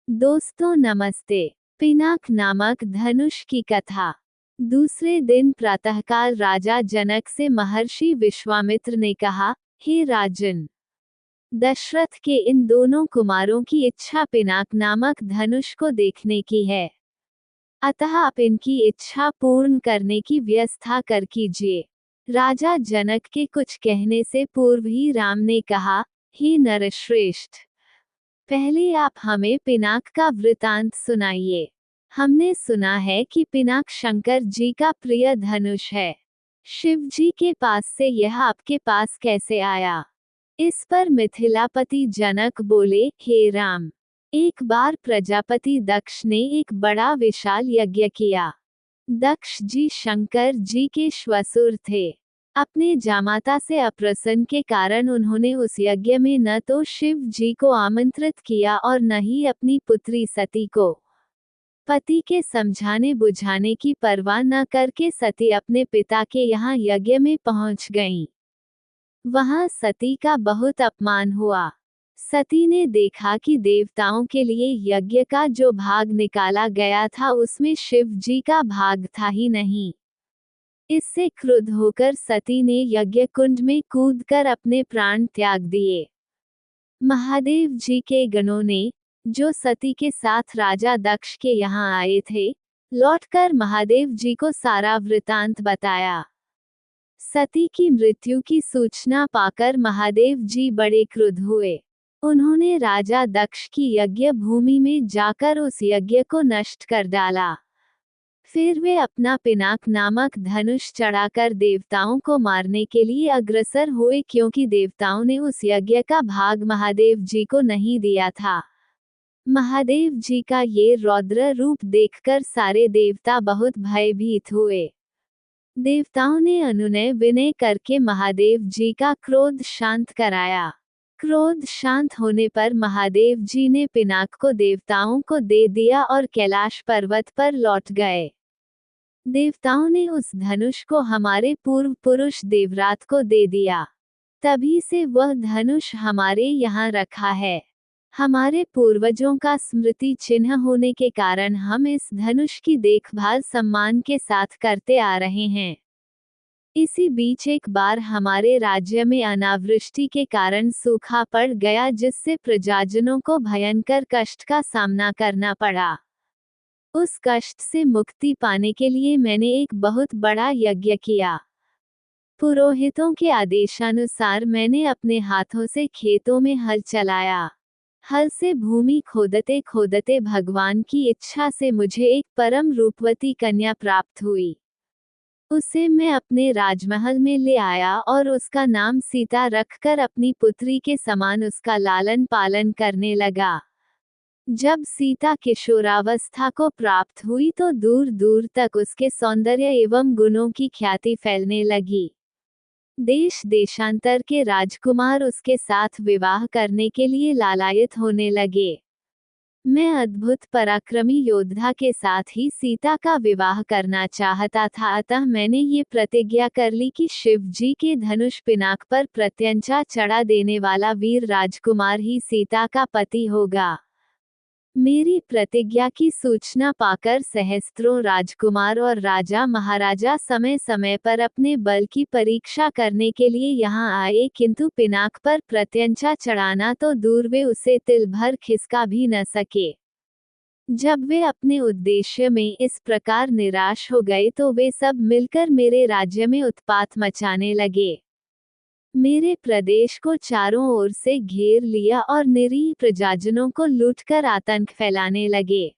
दोस्तों नमस्ते। पिनाक नामक धनुष की कथा। दूसरे दिन प्रातःकाल राजा जनक से महर्षि विश्वामित्र ने कहा, हे राजन, दशरथ के इन दोनों कुमारों की इच्छा पिनाक नामक धनुष को देखने की है। अतः आप इनकी इच्छा पूर्ण करने की व्यवस्था कर कीजिए। राजा जनक के कुछ कहने से पूर्व ही राम ने कहा, हे नरश्रेष्ठ, पहले आप हमें पिनाक का वृतांत सुनाइए। हमने सुना है कि पिनाक शंकर जी का प्रिय धनुष है। शिव जी के पास से यह आपके पास कैसे आया? इस पर मिथिलापति जनक बोले, हे राम, एक बार प्रजापति दक्ष ने एक बड़ा विशाल यज्ञ किया। दक्ष जी शंकर जी के श्वशुर थे। अपने जामाता से अप्रसन्न के कारण उन्होंने उस यज्ञ में न तो शिव जी को आमंत्रित किया और न ही अपनी पुत्री सती को। पति के समझाने बुझाने की परवाह न करके सती अपने पिता के यहाँ यज्ञ में पहुंच गईं। वहां सती का बहुत अपमान हुआ। सती ने देखा कि देवताओं के लिए यज्ञ का जो भाग निकाला गया था उसमें शिव जी का भाग था ही नहीं। इससे क्रुद्ध होकर सती ने यज्ञ कुंड में कूदकर अपने प्राण त्याग दिए। महादेव जी के गणों ने, जो सती के साथ राजा दक्ष के यहाँ आए थे, लौटकर महादेव जी को सारा वृतांत बताया। सती की मृत्यु की सूचना पाकर महादेव जी बड़े क्रुद्ध हुए। उन्होंने राजा दक्ष की यज्ञ भूमि में जाकर उस यज्ञ को नष्ट कर डाला। फिर वे अपना पिनाक नामक धनुष चढ़ाकर देवताओं को मारने के लिए अग्रसर हुए, क्योंकि देवताओं ने उस यज्ञ का भाग महादेव जी को नहीं दिया था। महादेव जी का ये रौद्र रूप देखकर सारे देवता बहुत भयभीत हुए। देवताओं ने अनुनय विनय करके महादेव जी का क्रोध शांत कराया। क्रोध शांत होने पर महादेव जी ने पिनाक को देवताओं को दे दिया और कैलाश पर्वत पर लौट गए। देवताओं ने उस धनुष को हमारे पूर्व पुरुष देवरात को दे दिया। तभी से वह धनुष हमारे यहाँ रखा है। हमारे पूर्वजों का स्मृति चिन्ह होने के कारण हम इस धनुष की देखभाल सम्मान के साथ करते आ रहे हैं। इसी बीच एक बार हमारे राज्य में अनावृष्टि के कारण सूखा पड़ गया, जिससे प्रजाजनों को भयंकर कष्ट का सामना करना पड़ा। उस कष्ट से मुक्ति पाने के लिए मैंने एक बहुत बड़ा यज्ञ किया। पुरोहितों के आदेशानुसार मैंने अपने हाथों से खेतों में हल चलाया। हल से भूमि खोदते खोदते भगवान की इच्छा से मुझे एक परम रूपवती कन्या प्राप्त हुई। उसे मैं अपने राजमहल में ले आया और उसका नाम सीता रखकर अपनी पुत्री के समान उसका लालन पालन करने लगा। जब सीता किशोरावस्था को प्राप्त हुई तो दूर दूर तक उसके सौंदर्य एवं गुणों की ख्याति फैलने लगी। देश देशांतर के राजकुमार उसके साथ विवाह करने के लिए लालायित होने लगे। मैं अद्भुत पराक्रमी योद्धा के साथ ही सीता का विवाह करना चाहता था, अतः मैंने ये प्रतिज्ञा कर ली कि शिव जी के धनुष पिनाक पर प्रत्यंचा चढ़ा देने वाला वीर राजकुमार ही सीता का पति होगा। मेरी प्रतिज्ञा की सूचना पाकर सहस्त्रों राजकुमार और राजा महाराजा समय समय पर अपने बल की परीक्षा करने के लिए यहाँ आए, किंतु पिनाक पर प्रत्यंचा चढ़ाना तो दूर, वे उसे तिल भर खिसका भी न सके। जब वे अपने उद्देश्य में इस प्रकार निराश हो गए तो वे सब मिलकर मेरे राज्य में उत्पात मचाने लगे। मेरे प्रदेश को चारों ओर से घेर लिया और निरीह प्रजाजनों को लूटकर आतंक फैलाने लगे।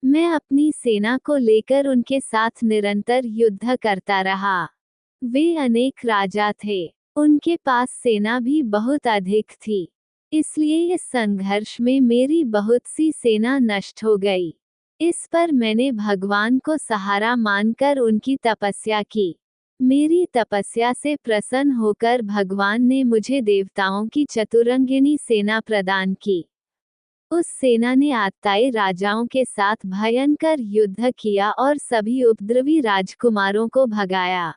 मैं अपनी सेना को लेकर उनके साथ निरंतर युद्ध करता रहा। वे अनेक राजा थे, उनके पास सेना भी बहुत अधिक थी, इसलिए इस संघर्ष में मेरी बहुत सी सेना नष्ट हो गई। इस पर मैंने भगवान को सहारा मानकर उनकी तपस्या की। मेरी तपस्या से प्रसन्न होकर भगवान ने मुझे देवताओं की चतुरंगिनी सेना प्रदान की। उस सेना ने आत्ताई राजाओं के साथ भयंकर युद्ध किया और सभी उपद्रवी राजकुमारों को भगाया।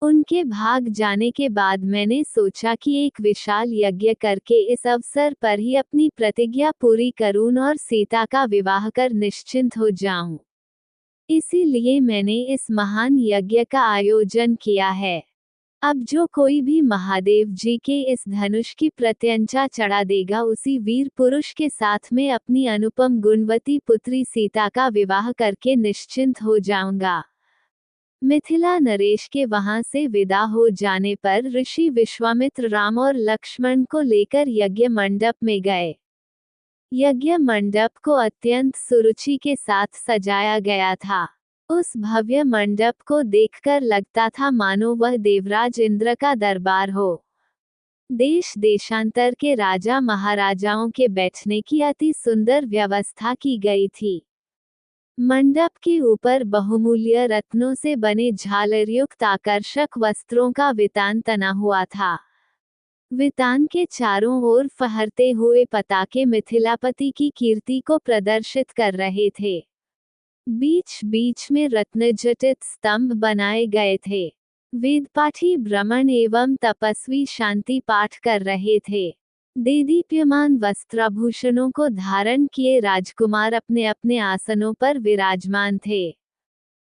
उनके भाग जाने के बाद मैंने सोचा कि एक विशाल यज्ञ करके इस अवसर पर ही अपनी प्रतिज्ञा पूरी करूं और सीता का विवाह कर निश्चिंत हो जाऊं। इसीलिए मैंने इस महान यज्ञ का आयोजन किया है। अब जो कोई भी महादेव जी के इस धनुष की प्रत्यंचा चढ़ा देगा, उसी वीर पुरुष के साथ में अपनी अनुपम गुणवती पुत्री सीता का विवाह करके निश्चिंत हो जाऊंगा। मिथिला नरेश के वहां से विदा हो जाने पर ऋषि विश्वामित्र राम और लक्ष्मण को लेकर यज्ञ मंडप में गए। यज्ञ मंडप को अत्यंत सुरुचि के साथ सजाया गया था। उस भव्य मंडप को देखकर लगता था मानो वह देवराज इंद्र का दरबार हो। देश देशांतर के राजा महाराजाओं के बैठने की अति सुंदर व्यवस्था की गई थी। मंडप के ऊपर बहुमूल्य रत्नों से बने झालरयुक्त आकर्षक वस्त्रों का वितान तना हुआ था। वितान के चारों ओर फहरते हुए पताके मिथिलापति की कीर्ति को प्रदर्शित कर रहे थे। बीच बीच में रत्नजटित स्तंभ बनाए गए थे। वेदपाठी ब्राह्मण एवं तपस्वी शांति पाठ कर रहे थे। देदीप्यमान वस्त्राभूषणों को धारण किए राजकुमार अपने अपने आसनों पर विराजमान थे।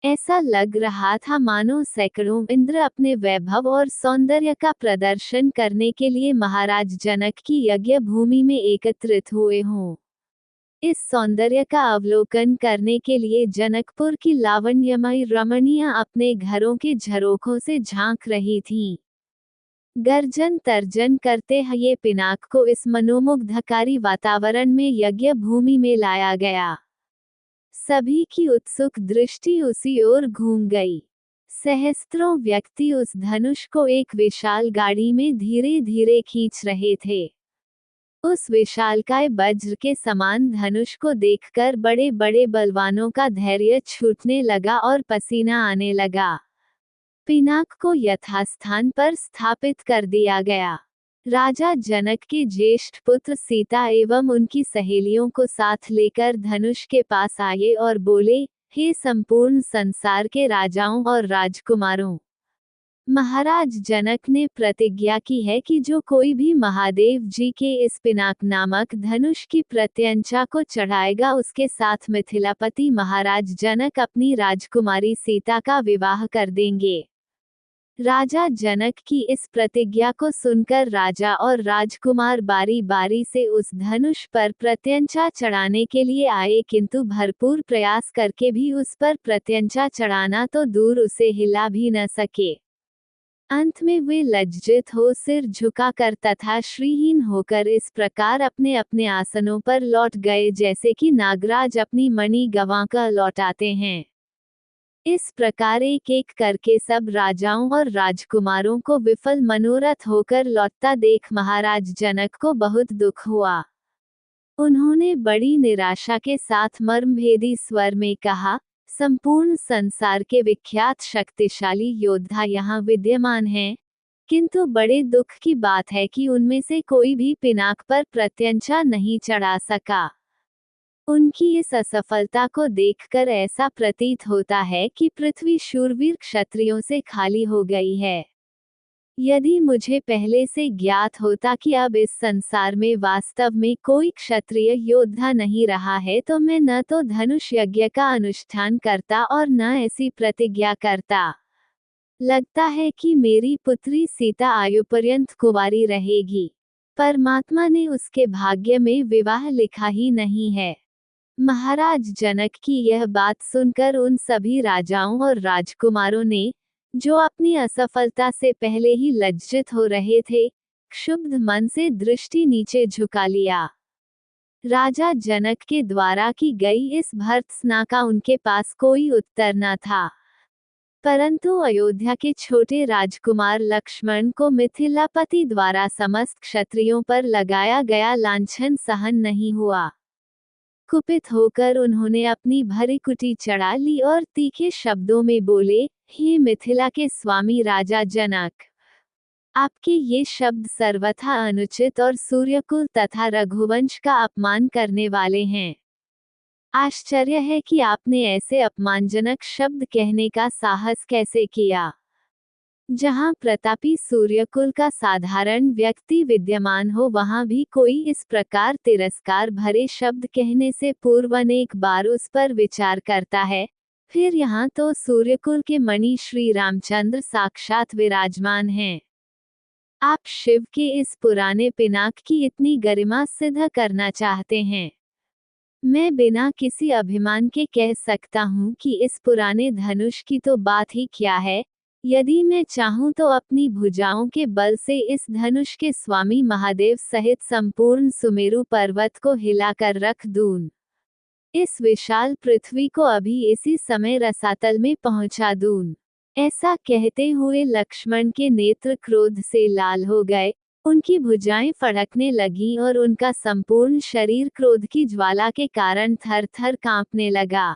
ऐसा लग रहा था मानो सैकड़ों इंद्र अपने वैभव और सौंदर्य का प्रदर्शन करने के लिए महाराज जनक की यज्ञ भूमि में एकत्रित हुए हों। इस सौंदर्य का अवलोकन करने के लिए जनकपुर की लावण्यमयी रमणियां अपने घरों के झरोखों से झांक रही थीं। गर्जन तर्जन करते हुए पिनाक को इस मनोमुग्धकारी वातावरण में यज्ञ भूमि में लाया गया। सभी की उत्सुक दृष्टि उसी ओर घूम गई। सहस्त्रों व्यक्ति उस धनुष को एक विशाल गाड़ी में धीरे धीरे खींच रहे थे। उस विशालकाय वज्र के समान धनुष को देखकर बड़े बड़े बलवानों का धैर्य छूटने लगा और पसीना आने लगा। पिनाक को यथास्थान पर स्थापित कर दिया गया। राजा जनक के ज्येष्ठ पुत्र सीता एवं उनकी सहेलियों को साथ लेकर धनुष के पास आए और बोले, हे संपूर्ण संसार के राजाओं और राजकुमारों, महाराज जनक ने प्रतिज्ञा की है कि जो कोई भी महादेव जी के इस पिनाक नामक धनुष की प्रत्यंचा को चढ़ाएगा, उसके साथ मिथिलापति महाराज जनक अपनी राजकुमारी सीता का विवाह कर देंगे। राजा जनक की इस प्रतिज्ञा को सुनकर राजा और राजकुमार बारी बारी से उस धनुष पर प्रत्यंचा चढ़ाने के लिए आए, किंतु भरपूर प्रयास करके भी उस पर प्रत्यंचा चढ़ाना तो दूर, उसे हिला भी न सके। अंत में वे लज्जित हो सिर झुकाकर तथा श्रीहीन होकर इस प्रकार अपने अपने आसनों पर लौट गए, जैसे कि नागराज अपनी मणि गंवाकर लौटाते हैं। इस प्रकार एक एक करके सब राजाओं और राजकुमारों को विफल मनोरथ होकर लौटता देख महाराज जनक को बहुत दुख हुआ। उन्होंने बड़ी निराशा के साथ मर्मभेदी स्वर में कहा, संपूर्ण संसार के विख्यात शक्तिशाली योद्धा यहाँ विद्यमान हैं, किंतु बड़े दुख की बात है कि उनमें से कोई भी पिनाक पर प्रत्यंचा नहीं चढ़ा सका। उनकी इस असफलता को देखकर ऐसा प्रतीत होता है कि पृथ्वी शूरवीर क्षत्रियों से खाली हो गई है। यदि मुझे पहले से ज्ञात होता कि अब इस संसार में वास्तव में कोई क्षत्रिय योद्धा नहीं रहा है, तो मैं न तो धनुष यज्ञ का अनुष्ठान करता और न ऐसी प्रतिज्ञा करता। लगता है कि मेरी पुत्री सीता आयुपर्यंत कुंवारी रहेगी। परमात्मा ने उसके भाग्य में विवाह लिखा ही नहीं है। महाराज जनक की यह बात सुनकर उन सभी राजाओं और राजकुमारों ने, जो अपनी असफलता से पहले ही लज्जित हो रहे थे, क्षुब्ध मन से दृष्टि नीचे झुका लिया। राजा जनक के द्वारा की गई इस भर्त्सना का उनके पास कोई उत्तर न था। परंतु अयोध्या के छोटे राजकुमार लक्ष्मण को मिथिलापति द्वारा समस्त क्षत्रियों पर लगाया गया लांछन सहन नहीं हुआ। कुपित होकर उन्होंने अपनी भरिकुटी चढ़ा ली और तीखे शब्दों में बोले, हे मिथिला के स्वामी राजा जनक, आपके ये शब्द सर्वथा अनुचित और सूर्यकुल तथा रघुवंश का अपमान करने वाले हैं। आश्चर्य है कि आपने ऐसे अपमानजनक शब्द कहने का साहस कैसे किया। जहाँ प्रतापी सूर्यकुल का साधारण व्यक्ति विद्यमान हो वहाँ भी कोई इस प्रकार तिरस्कार भरे शब्द कहने से पूर्व अनेक बार उस पर विचार करता है। फिर यहाँ तो सूर्यकुल के मणि श्री रामचंद्र साक्षात विराजमान हैं। आप शिव के इस पुराने पिनाक की इतनी गरिमा सिद्ध करना चाहते हैं। मैं बिना किसी अभिमान के कह सकता हूँ कि इस पुराने धनुष की तो बात ही क्या है। यदि मैं चाहूँ तो अपनी भुजाओं के बल से इस धनुष के स्वामी महादेव सहित संपूर्ण सुमेरु पर्वत को हिलाकर रख दूं। इस विशाल पृथ्वी को अभी इसी समय रसातल में पहुंचा दूं। ऐसा कहते हुए लक्ष्मण के नेत्र क्रोध से लाल हो गए, उनकी भुजाएं फड़कने लगीं और उनका संपूर्ण शरीर क्रोध की ज्वाला के कारण थर थर कांपने लगा।